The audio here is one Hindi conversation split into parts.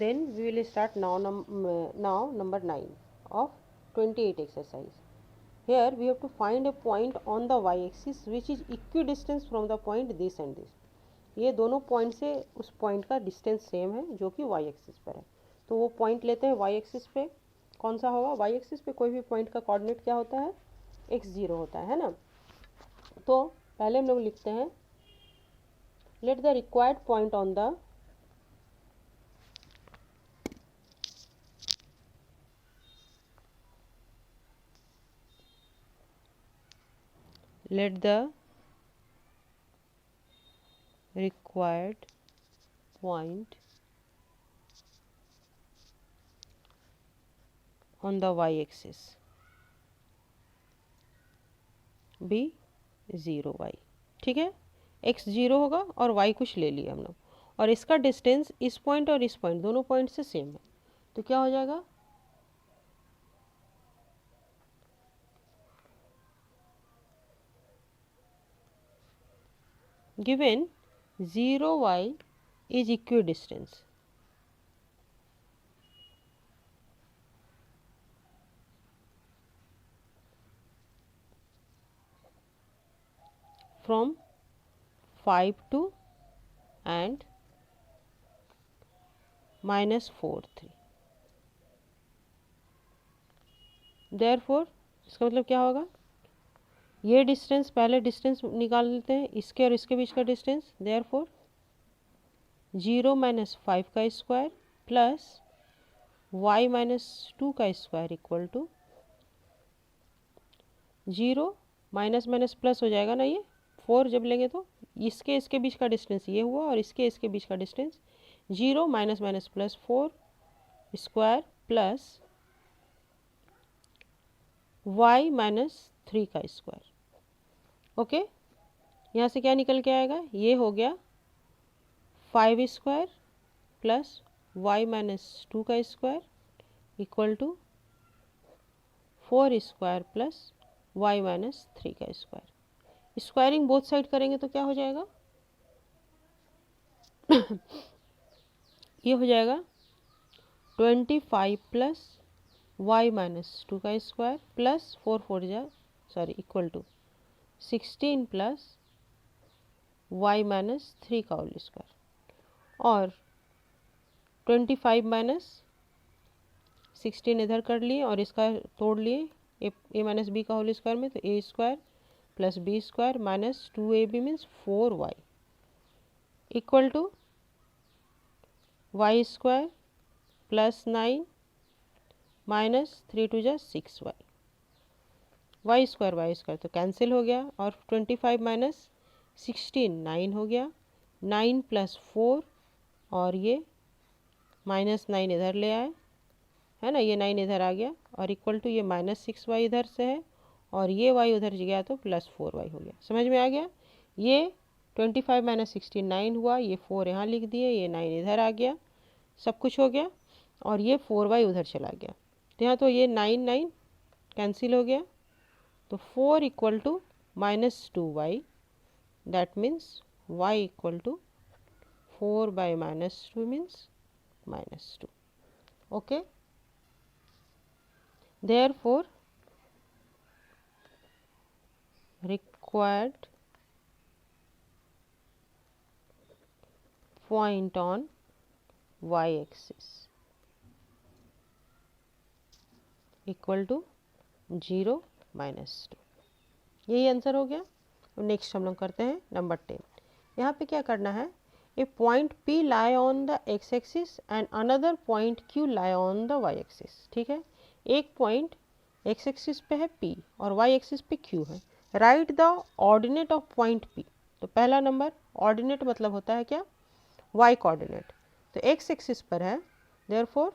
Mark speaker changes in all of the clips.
Speaker 1: then we will start now number 9 of 28 exercise. Here we have to find a point on the y-axis which is equidistant from the point this and this. ये दोनों पॉइंट से उस पॉइंट का डिस्टेंस सेम है जो कि वाई एक्सिस पर है. तो वो पॉइंट लेते हैं वाई एक्सिस पे. कौन सा होगा? वाई एक्सिस पे कोई भी पॉइंट का कोऑर्डिनेट क्या होता है? x0 होता है ना. तो पहले हम लोग लिखते हैं let the required point on the required point on the y-axis be 0y. ठीक है, x 0 होगा और y कुछ ले लिया हम लोग, और इसका डिस्टेंस इस पॉइंट और इस पॉइंट दोनों पॉइंट से सेम है. तो क्या हो जाएगा? Given 0y is equidistance from 5 to and -4 3. Therefore इसका मतलब क्या होगा? ये डिस्टेंस, पहले डिस्टेंस निकाल लेते हैं, इसके और इसके बीच का डिस्टेंस. Therefore 0 - 5 का स्क्वायर प्लस y - 2 का square equal to 0 minus plus हो जाएगा ना. ये 4 जब लेंगे तो इसके बीच का डिस्टेंस ये हुआ और इसके बीच का distance 0 minus plus 4 square plus y - 3 का स्क्वायर. ओके, यहाँ से क्या निकल के आएगा? ये हो गया 5 स्क्वायर प्लस y - 2 का square equal to 4 square plus y - 3 का स्क्वायर. स्क्वायरिंग बोथ साइड करेंगे तो क्या हो जाएगा? ये हो जाएगा 25 प्लस y - 2 का square plus 4 equal to 16 plus y - 3 का होल स्क्वायर, और 25 माइनस 16 इधर कर लिए और इसका तोड़ लिए a माइनस बी का होल स्क्वायर में. तो a square plus B square minus 2ab means 4y equal to y square plus 9 minus 3 2 6y. y square तो कैंसिल हो गया, और 25 माइनस 16 9 हो गया. 9 प्लस 4 और ये माइनस 9 इधर ले आए, है ना. ये 9 इधर आ गया और इक्वल टू ये माइनस 6y इधर से है और ये y उधर गया तो प्लस 4y हो गया. समझ में आ गया? ये 25 माइनस 16 9 हुआ, ये 4 यहाँ लिख दिए, ये 9 इधर आ गया, सब कुछ हो गया, और ये 4y उधर चला गया. तो यहाँ तो ये 9 9 कैंसिल हो गया. तो 4 equal to minus 2y, that means y equal to 4 by -2 means -2. Okay, therefore required point on y-axis equal to 0 -2. यही आंसर हो गया. नेक्स्ट हम लोग करते हैं नंबर 10. यहाँ पे क्या करना है? A point P lie on the x axis and another point Q lie on the y axis. ठीक है, एक पॉइंट x एक्सिस पे है P और y एक्सिस पे Q है. Right the ordinate of point P. तो पहला नंबर, ऑर्डिनेट मतलब होता है क्या? y coordinate. तो x एक्सिस पर है, therefore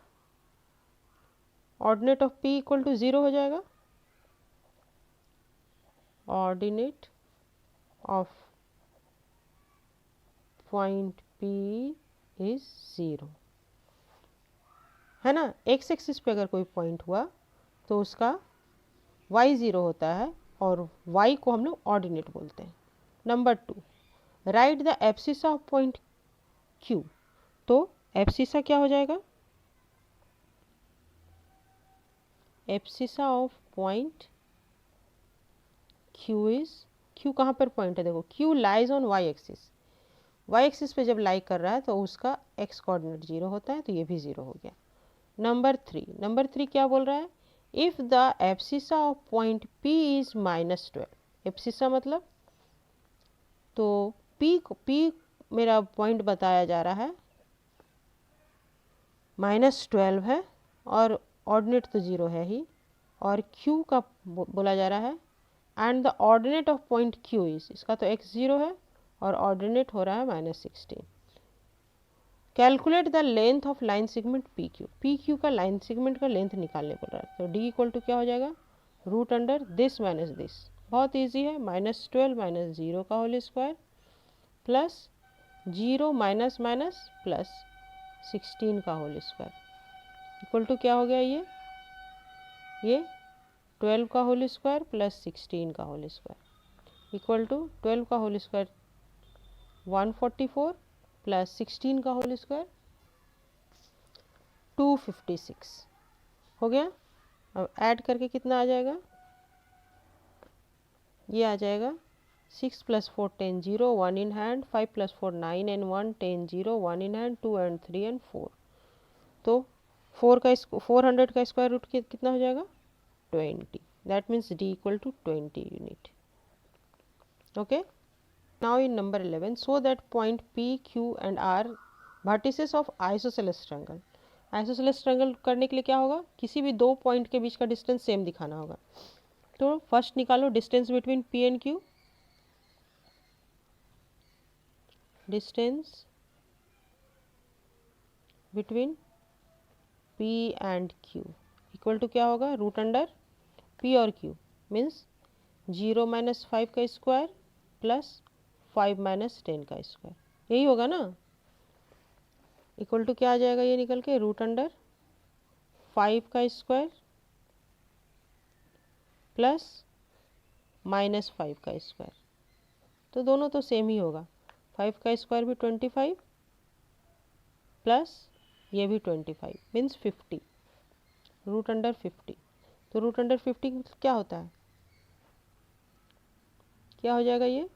Speaker 1: ordinate of P equal to 0 हो जाएगा. Ordinate of point P is 0, है ना. x एक्सिस पे अगर कोई पॉइंट हुआ तो उसका y 0 होता है और y को हम लोग ऑर्डिनेट बोलते हैं. Number 2, right the abscissa of point Q. तो एब्सिसा क्या हो जाएगा? Abscissa of point Q is, Q कहाँ पर पॉइंट है, देखो Q lies on Y axis, Y axis पे जब लाई कर रहा है तो उसका एक्स कोऑर्डिनेट 0 होता है, तो ये भी 0 हो गया। नंबर थ्री क्या बोल रहा है, if the abscissa of point P is -12, abscissa मतलब, तो पी मेरा पॉइंट बताया जा रहा है -12 है और ऑर्डिनेट तो 0 है ही, और क्यू का बोला जा रहा है and the ordinate of point Q is, इसका तो x 0 है और ऑर्डिनेट हो रहा है -16। Calculate the length of line segment P Q का लाइन सेगमेंट का लेंथ निकालने बोल रहा है, तो d इक्वल टू क्या हो जाएगा, root under this minus this, बहुत ईजी है, -12 माइनस 0 का whole square plus 0 minus minus plus 16 का होल स्क्वायर इक्वल टू क्या हो गया, ये 12 का होल स्क्वायर प्लस 16 का होल स्क्वायर इक्वल टू 12 का होल स्क्वायर 144 प्लस 16 का होल स्क्वायर 256 हो गया। अब ऐड करके कितना आ जाएगा, ये आ जाएगा 6 + 4 10 0 1 in hand, 5 + 4 9 and 1 10 0 1 in hand 2 and 3 and 4, तो 400 का स्क्वायर रूट कितना हो जाएगा 20, that means d equal to 20 unit. Okay, now in number 11, so that point p q and r vertices of isosceles triangle, isosceles triangle करने के लिए क्या होगा, किसी भी दो पॉइंट के बीच का डिस्टेंस सेम दिखाना होगा, तो फर्स्ट निकालो distance between P and Q, distance between P and Q equal to क्या होगा, रूट अंडर पी और क्यू मीन्स 0 - 5 का स्क्वायर प्लस 5 - 10 का स्क्वायर, यही होगा ना, इक्वल टू क्या आ जाएगा, ये निकल के रूट अंडर 5 का स्क्वायर प्लस -5 का स्क्वायर, तो दोनों तो सेम ही होगा, 5 का स्क्वायर भी 25 प्लस ये भी 25 मीन्स 50, रूट अंडर 50, तो रूट अंडर 50 क्या होता है, क्या हो जाएगा ये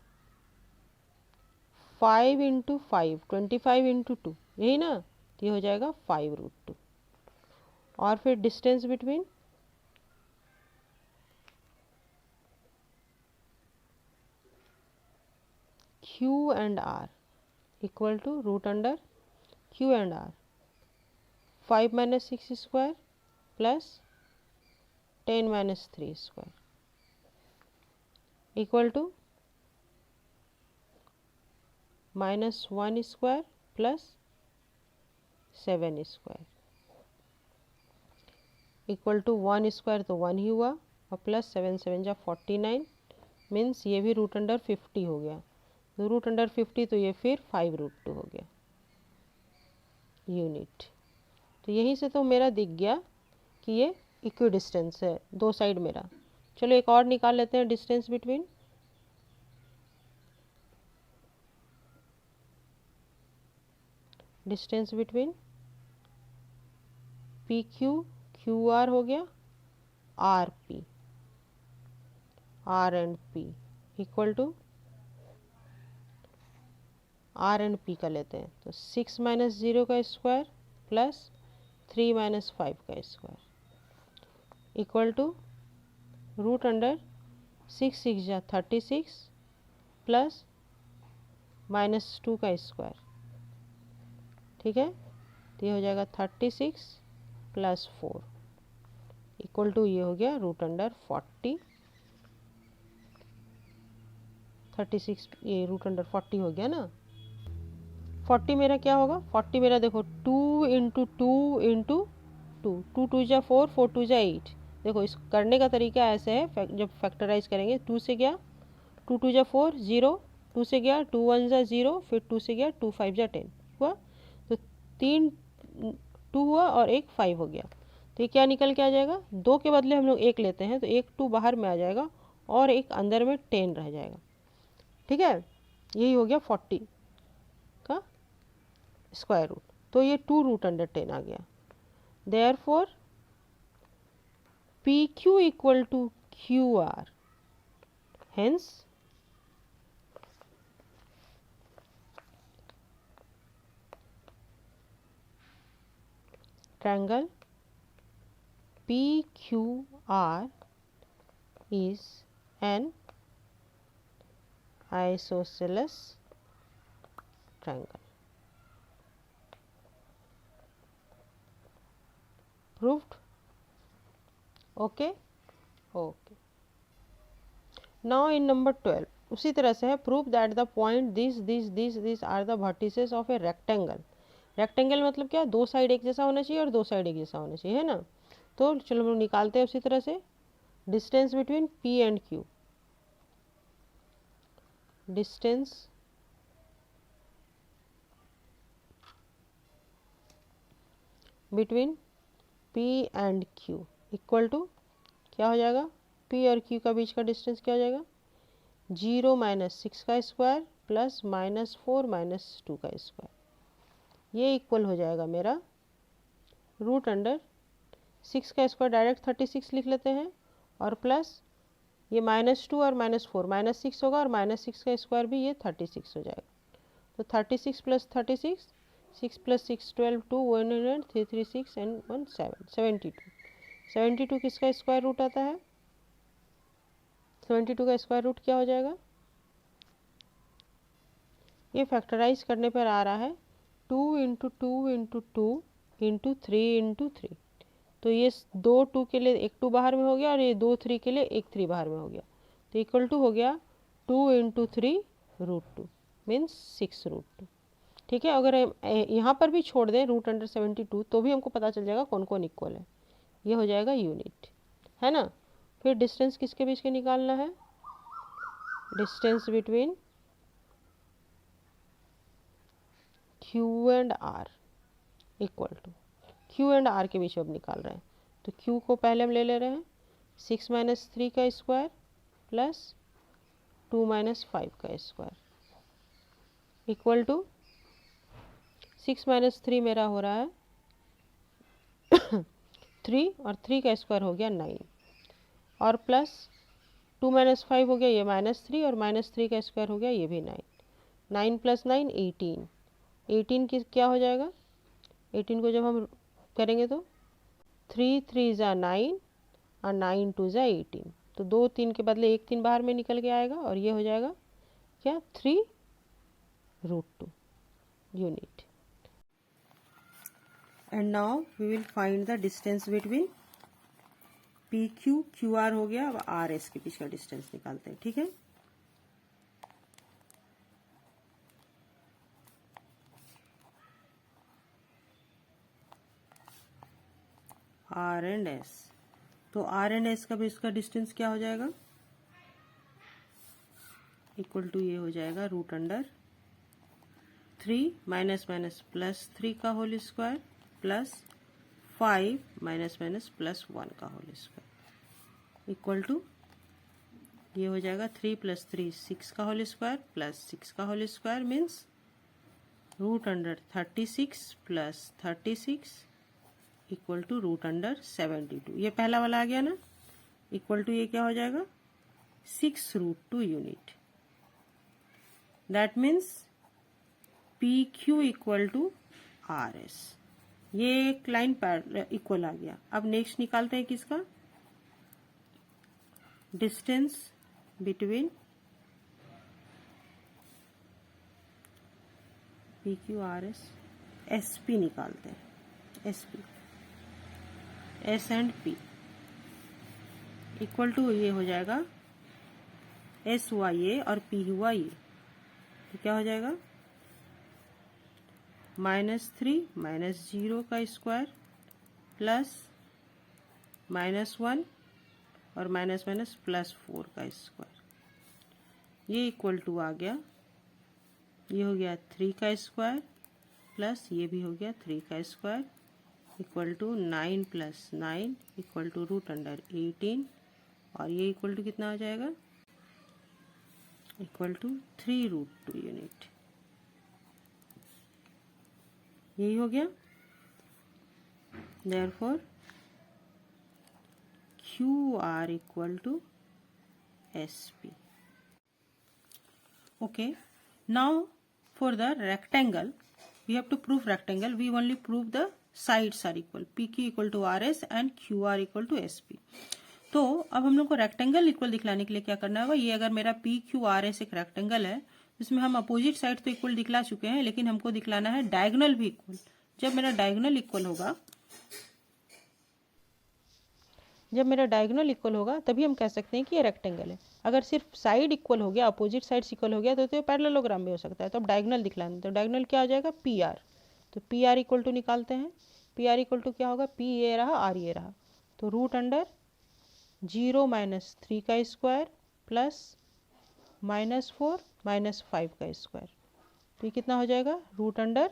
Speaker 1: 5 × 5 25 × 2, यही ना, तो ये हो जाएगा 5√2, और फिर distance between Q and R equal to root under Q and R 5 - 6 square plus 10 - 3 square equal to -1 square plus 7 square equal to 1 square तो 1 ही हुआ और प्लस 7 7 जा 49 मीन्स ये भी रूट अंडर 50 हो गया, तो रूट अंडर 50 तो ये फिर 5√2 हो गया यूनिट, तो यहीं से तो मेरा दिख गया कि ये इक्वी डिस्टेंस है दो साइड मेरा। चलो एक और निकाल लेते हैं, distance between P Q Q R हो गया R P, R and P equal to R and P का लेते हैं, तो 6 - 0 का स्क्वायर प्लस 3 - 5 का square equal to root under 6 6 जा 36 प्लस -2 का स्क्वायर, ठीक है, तो ये हो जाएगा 36 + 4 इक्वल टू ये हो गया रूट अंडर 40, 36 ये रूट अंडर 40 हो गया ना, 40 मेरा क्या होगा, 40 मेरा देखो 2 × 2 × 2 2 2 जा 4 4 2 जा 8, देखो इस करने का तरीका ऐसे है, जब फैक्टराइज करेंगे 2 से गया 2 2 जा 4 0, 2 से गया 2 1 जा 0, फिर 2 से गया 2 5 जा 10 हुआ, तो 3 2 हुआ और एक 5 हो गया, तो ये क्या निकल के आ जाएगा, 2 के बदले हम लोग 1 लेते हैं तो एक 2 बाहर में आ जाएगा और एक अंदर में 10 रह जाएगा, ठीक है, यही हो गया 40 का स्क्वायर रूट, तो ये 2 रूट अंडर 10 आ गया, therefore PQ equal to QR. Hence triangle PQR is an isosceles triangle. Proved? Okay. Okay. Now in number 12 उसी तरह से है, prove that the point this are the vertices of a rectangle. Rectangle मतलब क्या, दो साइड एक जैसा होना चाहिए और दो साइड एक जैसा होना चाहिए, है ना. तो चलो हम लोग निकालते हैं उसी तरह से. Distance between P and Q, distance between P and Q equal to क्या हो जाएगा, P और Q का बीच का डिस्टेंस क्या हो जाएगा, 0 माइनस 6 का स्क्वायर प्लस माइनस 4 माइनस 2 का स्क्वायर. ये इक्वल हो जाएगा मेरा रूट अंडर 6 का स्क्वायर डायरेक्ट 36 लिख लेते हैं, और प्लस ये -2 और -4 -6 होगा, और -6 का स्क्वायर भी ये 36 हो जाएगा. तो 36 प्लस 36, 6 प्लस 6 12, 2 100, 3 3 6 एंड 1 7 72. 72 किसका स्क्वायर रूट आता है, 72 का स्क्वायर रूट क्या हो जाएगा, ये फैक्टराइज करने पर आ रहा है 2 इंटू 2 इंटू 2 इंटू 3 इंटू 3. तो ये 2 2 के लिए एक 2 बाहर में हो गया, और ये 2 3 के लिए एक 3 बाहर में हो गया. तो इक्वल टू हो गया 2 इंटू 3 रूट 2 मीन्स 6 रूट 2. ठीक है. अगर यहाँ पर भी छोड़ दें रूट अंडर 72 तो भी हमको पता चल जाएगा कौन कौन इक्वल है. ये हो जाएगा यूनिट, है ना. फिर डिस्टेंस किसके बीच के निकालना है, distance between Q and R equal to, Q and R के बीच अब निकाल रहे हैं. तो Q को पहले हम ले रहे हैं 6 माइनस 3 का स्क्वायर प्लस 2 माइनस 5 का स्क्वायर इक्वल टू 6 माइनस 3 मेरा हो रहा है 3, और 3 का स्क्वायर हो गया 9, और प्लस 2 माइनस 5 हो गया ये -3, और -3 का स्क्वायर हो गया ये भी 9. 9 प्लस 9 18. 18 की क्या हो जाएगा, 18 को जब हम करेंगे तो 3 3 ज़ा 9 और 9 2 ज़ा 18. तो 2 3 के बदले 1 3 बाहर में निकल के आएगा, और ये हो जाएगा क्या 3 root 2 unit. And now we will find the distance between PQ QR हो गया. अब RS के बीच का डिस्टेंस निकालते हैं. ठीक है. R एंड S, तो R एंड S का बीच का डिस्टेंस क्या हो जाएगा, इक्वल टू ये हो जाएगा root under 3 minus minus plus 3 का whole square plus 5 minus minus plus 1 का होल स्क्वायर इक्वल टू ये हो जाएगा 3 प्लस 3 6 का होल स्क्वायर प्लस 6 का whole square means root under 36 plus 36 equal to root under 72. ये पहला वाला आ गया ना, इक्वल टू ये क्या हो जाएगा 6 root 2 unit. That means PQ equal to RS. ये एक लाइन पर इक्वल आ गया. अब नेक्स्ट निकालते हैं किसका, distance between PQ RS. SP निकालते हैं, SP S and P equal to ये हो जाएगा S हुआ ये और P हुआ ये. तो क्या हो जाएगा -3 -0 का स्क्वायर प्लस -1 और माइनस माइनस प्लस 4 का स्क्वायर. ये इक्वल टू आ गया, ये हो गया 3 का स्क्वायर प्लस ये भी हो गया 3 का square equal to 9 plus 9 equal to root under 18. और ये इक्वल टू कितना हो जाएगा, इक्वल टू 3 रूट 2 यूनिट. यही हो गया. Therefore QR equal to SP. Okay, now for the rectangle we have to prove rectangle. We only prove the sides are equal, PQ equal to RS and QR equal to SP. तो अब हम लोग को रेक्टेंगल इक्वल दिखलाने के लिए क्या करना होगा, ये अगर मेरा PQRS एक रेक्टेंगल है जिसमें हम अपोजिट साइड तो इक्वल दिखला चुके हैं, लेकिन हमको दिखलाना है डायगोनल भी इक्वल। जब मेरा डायगोनल इक्वल होगा तभी हम कह सकते हैं कि ये रेक्टेंगल है। अगर सिर्फ साइड इक्वल हो गया, अपोजिट साइड्स इक्वल हो गया तो पैरेललोग्राम भी हो सकता है। तो अब डायगोनल दिखलाना, तो डायगोनल क्या हो जाएगा, PR। तो PR इक्वल टू निकालते हैं, PR इक्वल टू क्या होगा, P ये रहा R ये रहा, तो रूट अंडर 0 माइनस 3 का स्क्वायर प्लस माइनस 4 माइनस 5 का स्क्वायर, तो ये कितना हो जाएगा, रूट अंडर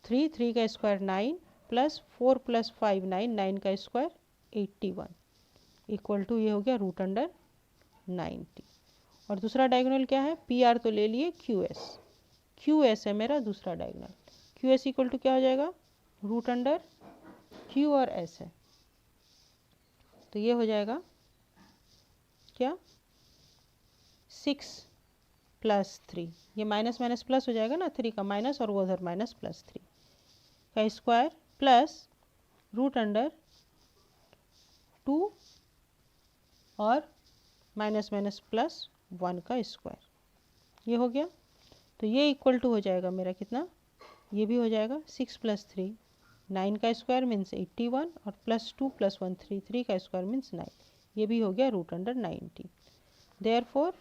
Speaker 1: 3 का स्क्वायर 9 प्लस 4 प्लस 5 9 का स्क्वायर 81 इक्वल टू ये हो गया रूट अंडर 90। और दूसरा डायगोनल क्या है, PR तो ले लिए, QS है मेरा दूसरा डायगोनल। QS इक्वल टू क्या हो जाएगा, रूट अंडर Q और S है, तो ये हो जाएगा क्या, 6 प्लस 3, ये माइनस माइनस प्लस हो जाएगा ना, 3 का माइनस और वो उधर माइनस प्लस 3 का स्क्वायर प्लस रूट अंडर 2 और माइनस माइनस प्लस 1 का स्क्वायर, ये हो गया। तो ये इक्वल टू हो जाएगा मेरा कितना, ये भी हो जाएगा 6 प्लस 3 9 का स्क्वायर मीन्स 81 और प्लस 2 प्लस 1 3 का स्क्वायर मीन्स 9, ये भी हो गया root under 90। Therefore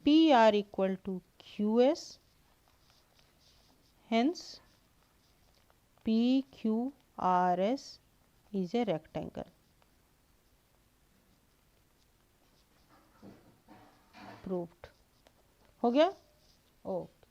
Speaker 1: PR equal to QS, hence PQRS is a rectangle. Proved हो गया, ओके।